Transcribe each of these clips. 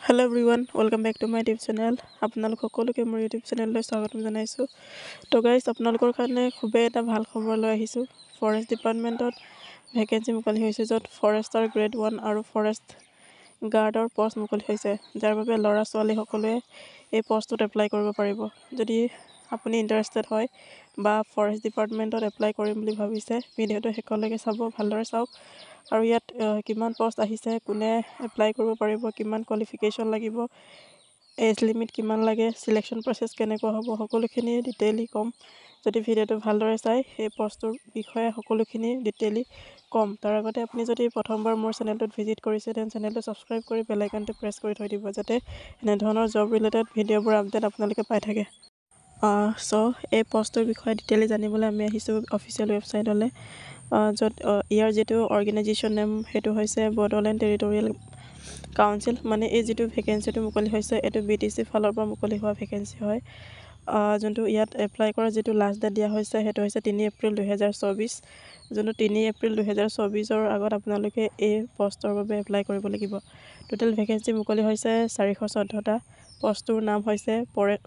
Hello' everyone, welcome back to my YouTube channel. আপোনালোক সকলোকে মোৰ ইউটিউব চেনেললৈ স্বাগতম জনাইছোঁ। তো গাইজ, আপোনালোকৰ কাৰণে খুবেই এটা ভাল খবৰ লৈ আহিছোঁ। ফৰেষ্ট ডিপাৰ্টমেণ্টত ভেকেঞ্চি মুকলি হৈছে, য'ত ফৰেষ্টাৰ গ্ৰেড 1 আৰু ফৰেষ্ট গাৰ্ডৰ পষ্ট মুকলি হৈছে, যাৰ বাবে ল'ৰা ছোৱালী সকলোৱে এই পষ্টটোত এপ্লাই কৰিব পাৰিব। যদি আপুনি ইণ্টাৰেষ্টেড হয় বা ফৰেষ্ট ডিপাৰ্টমেণ্টত এপ্লাই কৰিম বুলি ভাবিছে, ভিডিঅ'টো শেষলৈকে চাব, ভালদৰে চাওক। আৰু ইয়াত কিমান পষ্ট আহিছে, কোনে এপ্লাই কৰিব পাৰিব, কিমান কোৱালিফিকেশ্যন লাগিব, এজ লিমিট কিমান লাগে, চিলেকশ্যন প্ৰচেছ কেনেকুৱা হ'ব, সকলোখিনি ডিটেইলি ক'ম। যদি ভিডিঅ'টো ভালদৰে চাই সেই পষ্টটোৰ বিষয়ে সকলোখিনি ডিটেইলি ক'ম। তাৰ আগতে আপুনি যদি প্ৰথমবাৰ মোৰ চেনেলটোত ভিজিট কৰিছে, তেন চেনেলটো ছাবস্ক্ৰাইব কৰি বেল আইকনটো প্ৰেছ কৰি থৈ দিব, যাতে এনেধৰণৰ জব ৰিলেটেড ভিডিঅ'বোৰ আপডেট আপোনালোকে পাই থাকে। এই পষ্টটোৰ বিষয়ে ডিটেইলি জানিবলৈ আমি আহিছোঁ অফিচিয়েল ৱেবছাইটলৈ, য'ত ইয়াৰ যিটো অৰ্গেনাইজেশ্যন নেম সেইটো হৈছে বড়োলেণ্ড টেৰিটৰিয়েল কাউন্সিল। মানে এই যিটো ভেকেঞ্চিটো মুকলি হৈছে, এইটো BTC ফালৰ পৰা মুকলি হোৱা ভেকেঞ্চি হয়। যোনটো ইয়াত এপ্লাই কৰা যিটো লাষ্ট ডেট দিয়া হৈছে, সেইটো হৈছে 3 এপ্ৰিল 2024। যোনটো 3 এপ্ৰিল 2024ৰ আগত আপোনালোকে এই পষ্টৰ বাবে এপ্লাই কৰিব লাগিব। টোটেল ভেকেঞ্চি মুকলি হৈছে 414টা। পষ্টটোৰ নাম হৈছে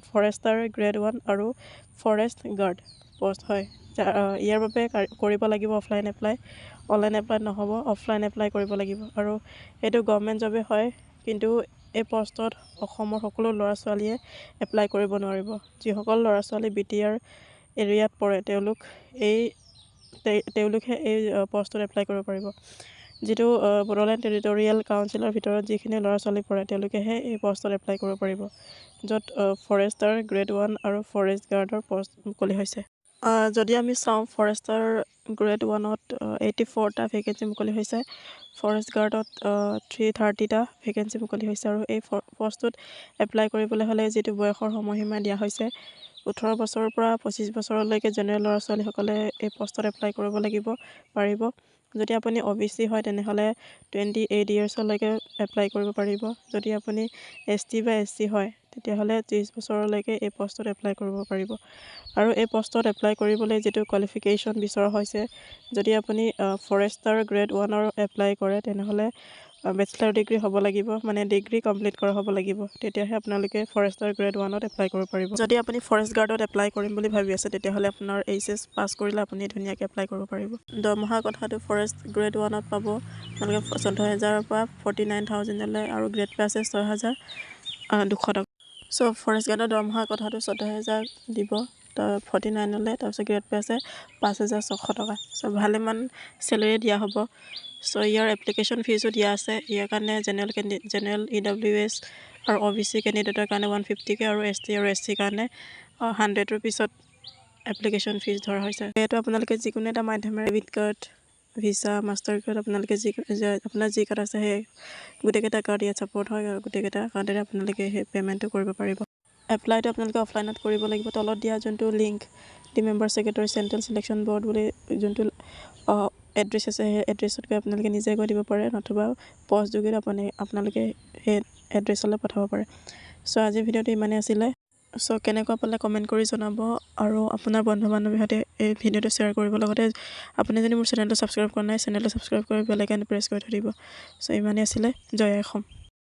ফৰেষ্টাৰ গ্ৰেড 1 আৰু ফৰেষ্ট গাৰ্ড পষ্ট হয়। ইয়াৰ বাবে কৰিব লাগিব অফলাইন এপ্লাই, অনলাইন এপ্লাই নহ'ব, অফলাইন এপ্লাই কৰিব লাগিব। আৰু এইটো গভৰ্ণমেণ্ট জবেই হয়, কিন্তু এই পষ্টত অসমৰ সকলো ল'ৰা ছোৱালীয়ে এপ্লাই কৰিব নোৱাৰিব। যিসকল ল'ৰা ছোৱালী BTR এৰিয়াত পৰে, তেওঁলোকহে এই পষ্টত এপ্লাই কৰিব পাৰিব। যিটো বড়োলেণ্ড টেৰিটৰিয়েল কাউন্সিলৰ ভিতৰত যিখিনি ল'ৰা ছোৱালী পৰে, তেওঁলোকেহে এই পষ্টত এপ্লাই কৰিব পাৰিব, য'ত ফৰেষ্টাৰ গ্ৰেড 1 আৰু ফৰেষ্ট গাৰ্ডৰ পষ্ট মুকলি হৈছে। যদি আমি চাওঁ, ফৰেষ্টাৰ গ্ৰেড 1ত 84টা ভেকেঞ্চি মুকলি হৈছে, ফৰেষ্ট গাৰ্ডত 330টা ভেকেঞ্চি মুকলি হৈছে। আৰু এই পষ্টটোত এপ্লাই কৰিবলৈ হ'লে যিটো বয়সৰ সময়সীমা দিয়া হৈছে, 18 বছৰৰ পৰা 25 বছৰলৈকে জেনেৰেল ল'ৰা ছোৱালীসকলে এই পষ্টত এপ্লাই কৰিব পাৰিব। যদি আপুনি OBC হয়, তেনেহ'লে 28 ইয়েৰ্ছলৈকে এপ্লাই কৰিব পাৰিব। যদি আপুনি ST বা SC হয়, তেতিয়াহ'লে 30 বছৰলৈকে এই পষ্টত এপ্লাই কৰিব পাৰিব। আৰু এই পষ্টত এপ্লাই কৰিবলৈ যিটো কোৱালিফিকেশ্যন বিচৰা হৈছে, যদি আপুনি ফৰেষ্টাৰ গ্ৰেড 1ৰ এপ্লাই কৰে, তেনেহ'লে বেচেলাৰ ডিগ্ৰী হ'ব লাগিব, মানে ডিগ্ৰী কমপ্লিট কৰা হ'ব লাগিব, তেতিয়াহে আপোনালোকে ফৰেষ্টাৰ গ্ৰেড 1ত এপ্লাই কৰিব পাৰিব। যদি আপুনি ফৰেষ্ট গাৰ্ডত এপ্লাই কৰিম বুলি ভাবি আছে, তেতিয়াহ'লে আপোনাৰ HS পাছ কৰিলে আপুনি ধুনীয়াকৈ এপ্লাই কৰিব পাৰিব। দৰমহাৰ কথাটো ফৰেষ্ট গ্ৰেড 1ত পাব আপোনালোকে 14,000ৰ পৰা 49,000লৈ, আৰু গ্ৰেড পে আছে 6,200 টকা। ফৰেষ্ট গাৰ্ডৰ দৰমহাৰ কথাটো 14,000 দিব, 49লৈ, তাৰপিছত গ্ৰেড পে আছে 5,600 টকা। ভালেমান চেলেৰি দিয়া হ'ব। ইয়াৰ এপ্লিকেশ্যন ফিজো দিয়া আছে। ইয়াৰ কাৰণে জেনেৰেল EWS আৰু OBC কেণ্ডিডেটৰ কাৰণে 150K, আৰু ST আৰু SC কাৰণে 100 ৰুপিছত এপ্লিকেশ্যন ফিজ ধৰা হৈছে। এইটো আপোনালোকে যিকোনো এটা মাধ্যমেৰে debit card, visa, master card, আপোনালোকে আপোনাৰ যি কাৰ্ড আছে, সেই গোটেইকেইটা কাৰ্ড ইয়াত ছাপোৰ্ট হয়, আৰু গোটেইকেইটা কাৰ্ডেৰে আপোনালোকে সেই পে'মেণ্টটো কৰিব পাৰিব। এপ্লাইটো আপোনালোকে অফলাইনত কৰিব লাগিব। তলত দিয়া যোনটো link, the member secretary central selection board বুলি যোনটো এড্ৰেছ আছে, সেই এড্ৰেছত গৈ আপোনালোকে নিজে গৈ দিব পাৰে, নতুবা পষ্ট যোগেদি আপোনালোকে সেই এড্ৰেছলৈ পঠাব পাৰে। আজিৰ ভিডিঅ'টো ইমানেই আছিলে। কেনেকুৱা পালে কমেণ্ট কৰি জনাব, আৰু আপোনাৰ বন্ধু বান্ধৱীৰ সৈতে এই ভিডিঅ'টো শ্বেয়াৰ কৰিব। লগতে আপুনি যদি মোৰ চেনেলটো ছাবস্ক্ৰাইব কৰা নাই, চেনেলটো ছাবস্ক্ৰাইব কৰি বেল আইকনটো প্ৰেছ কৰি থৈ দিব। ইমানেই আছিলে। জয় অসম।